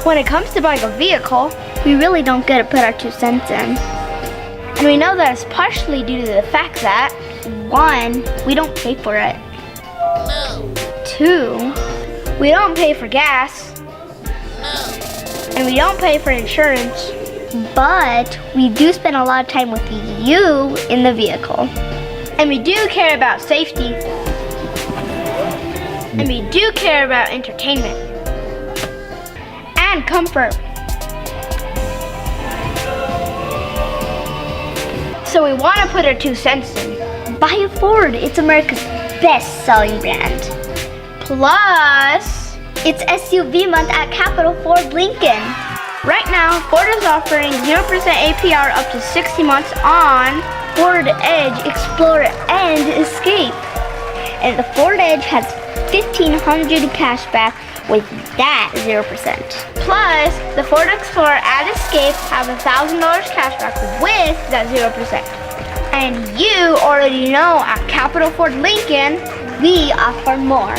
When it comes to buying a vehicle, we really don't get to put our 2 cents in. and we know that it's partially due to the fact that 1, we don't pay for it. 2, we don't pay for gas, and we don't pay for insurance. But we do spend a lot of time with you in the vehicle. And we do care about safety. And we do care about entertainment. And comfort. So we want to put our 2 cents in. Buy a Ford. It's America's best-selling brand. Plus, It's SUV month at Capital Ford Lincoln. right now, Ford is offering 0% APR up to 60 months on Ford Edge, Explorer, and Escape. And the Ford Edge has $1,500 cash back with that 0%. Plus, the Ford Explorer and Escape have $1,000 cash back with that 0%. And you already know at Capital Ford Lincoln, We offer more.